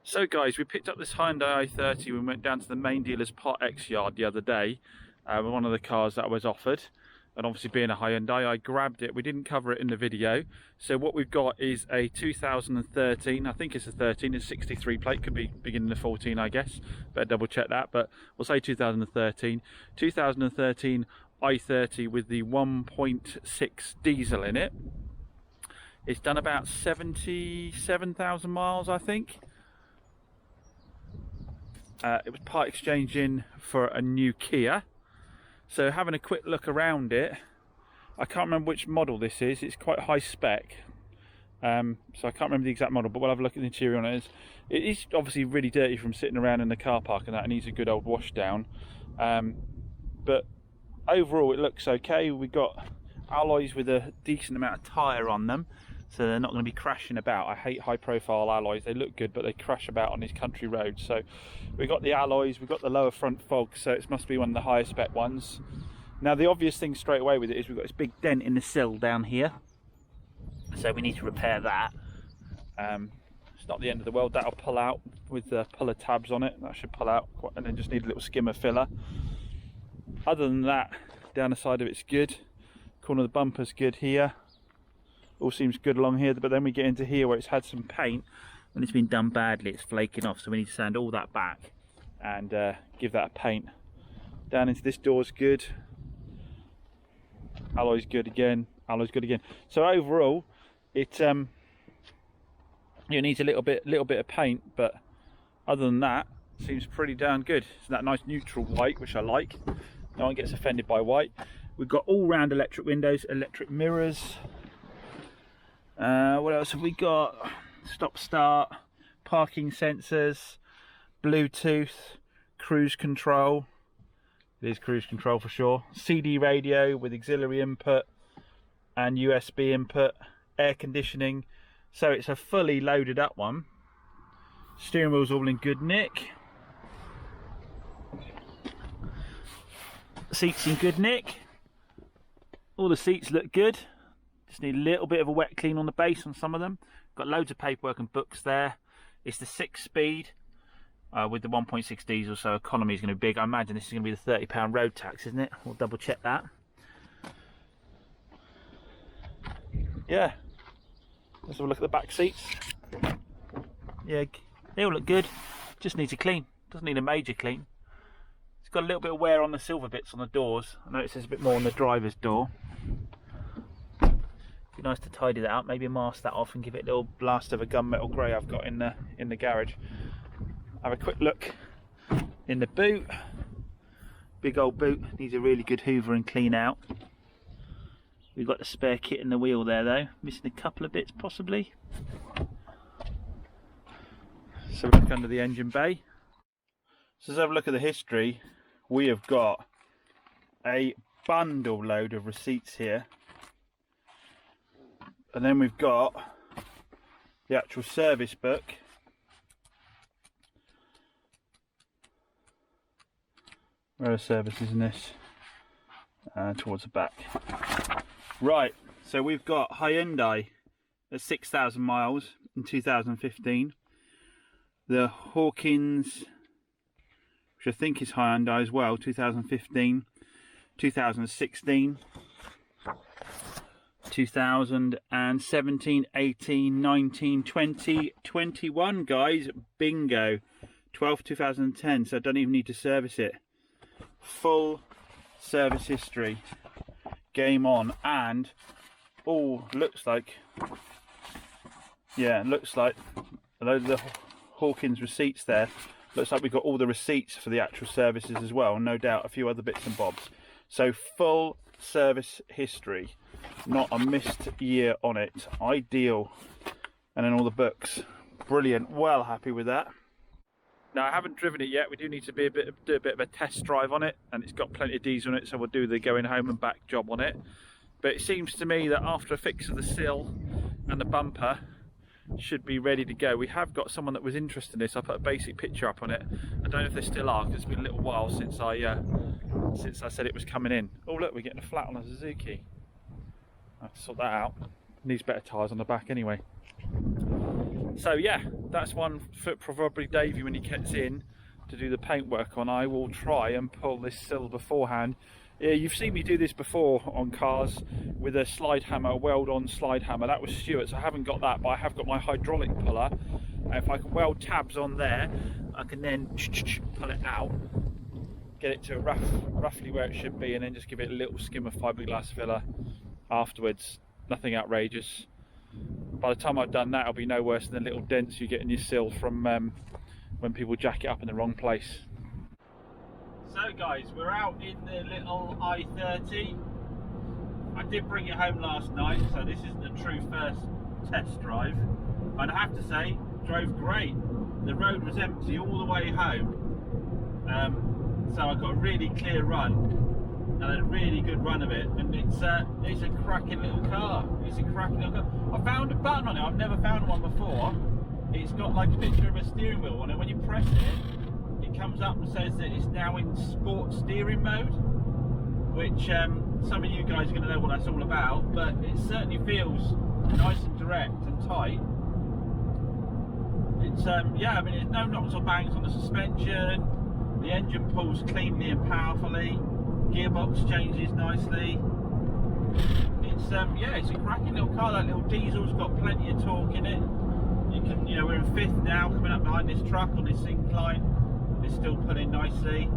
So guys, we picked up this Hyundai i30. We went down to the main dealer's Part X yard the other day. One of the cars that was offered, and obviously being a Hyundai, I grabbed it. We didn't cover it in the video. So what we've got is a 2013, I think it's a 13, it's 63 plate, could be beginning of 14 I guess, better double check that, but we'll say 2013 i30 with the 1.6 diesel in it. It's done about 77,000 miles I think. It was part exchanging for a new Kia. So having a quick look around it, I can't remember which model this is. It's quite high spec, so I can't remember the exact model, but we'll have a look at the interior on it. It is obviously really dirty from sitting around in the car park and that, and needs a good old wash down. But overall it looks okay. We've got alloys with a decent amount of tyre on them, so they're not going to be crashing about. I hate high profile alloys, they look good but they crash about on these country roads. So we've got the alloys, we've got the lower front fog, so it must be one of the higher spec ones. Now the obvious thing straight away with it is we've got this big dent in the sill down here, so we need to repair that. It's not the end of the world, that'll pull out with the puller tabs on it. That should pull out, and then just need a little skimmer filler. Other than that, down the side of it's good. Corner of the bumper's good here. All seems good along here, but then we get into here where it's had some paint and it's been done badly, it's flaking off, so we need to sand all that back and give that a paint. Down into this door's good, alloy's good again, alloy's good again. So overall it needs a little bit of paint, but other than that seems pretty darn good. It's that nice neutral white which I like. No one gets offended by white. We've got all round electric windows, electric mirrors. What else have we got? Stop start, parking sensors, Bluetooth, cruise control. It is cruise control for sure. CD radio with auxiliary input and USB input, air conditioning. So it's a fully loaded up one. Steering wheel's all in good nick. Seats in good nick. All the seats look good. Just need a little bit of a wet clean on the base on some of them. Got loads of paperwork and books there. It's the 6-speed with the 1.6 diesel, so economy is going to be big. I imagine this is going to be the £30 road tax, isn't it? We'll double check that. Yeah. Let's have a look at the back seats. Yeah, they all look good. Just needs a clean. Doesn't need a major clean. It's got a little bit of wear on the silver bits on the doors. I notice there's a bit more on the driver's door. Be nice to tidy that up, maybe mask that off and give it a little blast of a gunmetal grey I've got in the garage. Have a quick look in the boot. Big old boot, needs a really good hoover and clean out. We've got the spare kit in the wheel there though, missing a couple of bits possibly. So we look under the engine bay. So let's have a look at the history. We have got a bundle load of receipts here. And then we've got the actual service book. Where are services in this? Towards the back. Right, so we've got Hyundai at 6,000 miles in 2015. The Hawkins, which I think is Hyundai as well, 2015, 2016. 2017, 18, 19, 20, 21 guys, bingo. 12, 2010, so I don't even need to service it. Full service history, game on, and looks like a load of the Hawkins receipts there. Looks like we've got all the receipts for the actual services as well, no doubt a few other bits and bobs. So full service history, not a missed year on it. Ideal. And then all the books, brilliant. Well happy with that. Now I haven't driven it yet. We do need to do a bit of a test drive on it, and it's got plenty of diesel in it, so we'll do the going home and back job on it. But it seems to me that after a fix of the sill and the bumper, should be ready to go. We have got someone that was interested in this. I put a basic picture up on it. I don't know if they still are, because it's been a little while since I said it was coming in. Oh look, we're getting a flat on a Suzuki. I have to sort that out. Needs better tyres on the back anyway. So yeah, that's one for probably Davey when he gets in to do the paintwork on. I will try and pull this sill beforehand. Yeah, you've seen me do this before on cars with a slide hammer, a weld-on slide hammer. That was Stuart's. I haven't got that, but I have got my hydraulic puller. If I can weld tabs on there, I can then pull it out, get it to roughly where it should be, and then just give it a little skim of fiberglass filler afterwards. Nothing outrageous. By the time I've done that, it'll be no worse than the little dents you get in your sill from when people jack it up in the wrong place. So guys, we're out in the little i30. I did bring it home last night, so this is the true first test drive. And I have to say, drove great. The road was empty all the way home. So I got a really clear run and a really good run of it. And it's a cracking little car. It's a cracking little car. I found a button on it. I've never found one before. It's got like a picture of a steering wheel on it. When you press it, it comes up and says that it's now in sport steering mode, which some of you guys are going to know what that's all about, but it certainly feels nice and direct and tight. It's yeah, I mean, there's no knocks or bangs on the suspension, the engine pulls cleanly and powerfully, gearbox changes nicely. It's yeah, it's a cracking little car. That little diesel's got plenty of torque in it. You can, you know, we're in fifth now, coming up behind this truck on this incline. It's still pulling nicely.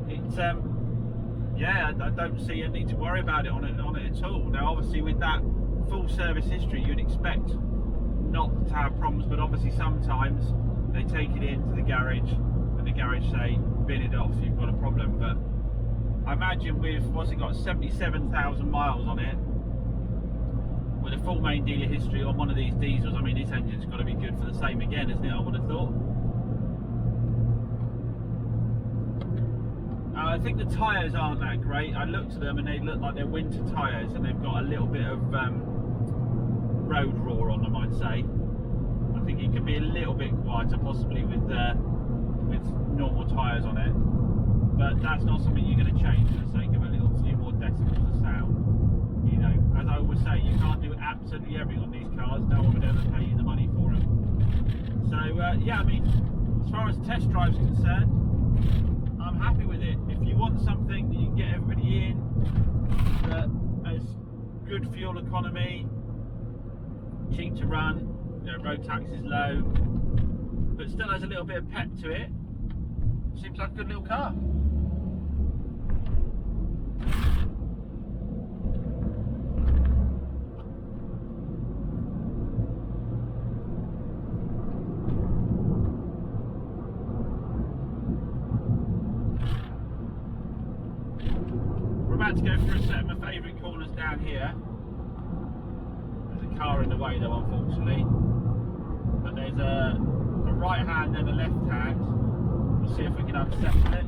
It's yeah, I don't see anything to worry about it on it at all. Now obviously with that full service history, you'd expect not to have problems, but obviously sometimes they take it into the garage and the garage say bin it off, you've got a problem. But I imagine with what's it got, 77,000 miles on it, with a full main dealer history on one of these diesels, I mean this engine's got to be good for the same again, isn't it? I would have thought. I think the tyres aren't that great. I looked at them and they look like they're winter tyres, and they've got a little bit of road roar on them, I'd say. I think it could be a little bit quieter, possibly with normal tyres on it. But that's not something you're going to change for the sake of a little few more decibels of sound. You know, as I always say, you can't do absolutely everything on these cars. No one would ever pay you the money for them. So yeah, I mean, as far as test drive's concerned, I'm happy with it. If you want something that you can get everybody in, that has good fuel economy, cheap to run, you know, road tax is low, but still has a little bit of pep to it, seems like a good little car. To go through a set of my favourite corners down here. There's a car in the way though, unfortunately, but there's a right hand and a left hand. We'll see if we can unsettle it.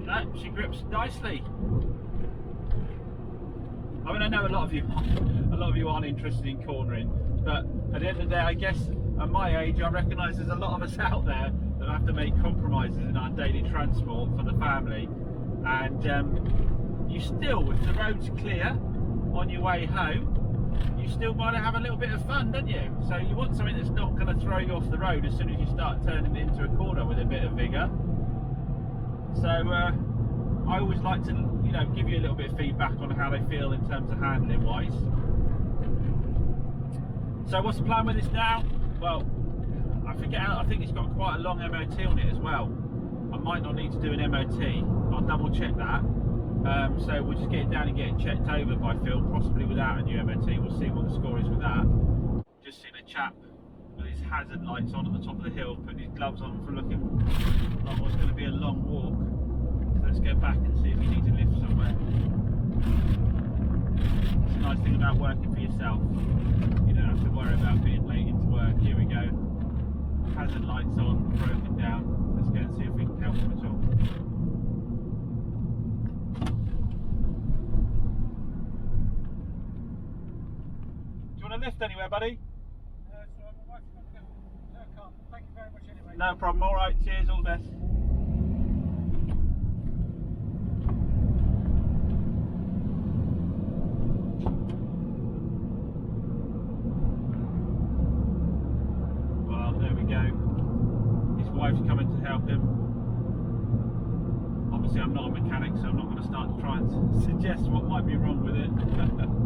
No, she grips nicely. I mean, I know a lot of you aren't interested in cornering, but at the end of the day, I guess at my age, I recognise there's a lot of us out there that have to make compromises in our daily transport for the family, and you still, if the road's clear on your way home, you still want to have a little bit of fun, don't you? So you want something that's not going to throw you off the road as soon as you start turning it into a corner with a bit of vigour. So I always like to, you know, give you a little bit of feedback on how they feel in terms of handling wise. So what's the plan with this now? Well, I think it's got quite a long MOT on it as well. I might not need to do an MOT, I'll double check that. So we'll just get it down and get it checked over by Phil, possibly without a new MOT. We'll see what the score is with that. Just seen a chap with his hazard lights on at the top of the hill, putting his gloves on for looking like what's going to be a long walk. So let's go back and see if you need to lift somewhere. It's a nice thing about working for yourself. You don't have to worry about being late into work. Here we go. Hazard lights on, broken down. Let's go and see if we can help him at all. Do you want to lift anywhere, buddy? So my wife's got to go. No, I can't. Thank you very much anyway. No problem. All right. Cheers. All the best. wife's coming to help him. Obviously I'm not a mechanic, so I'm not going to start to try and suggest what might be wrong with it.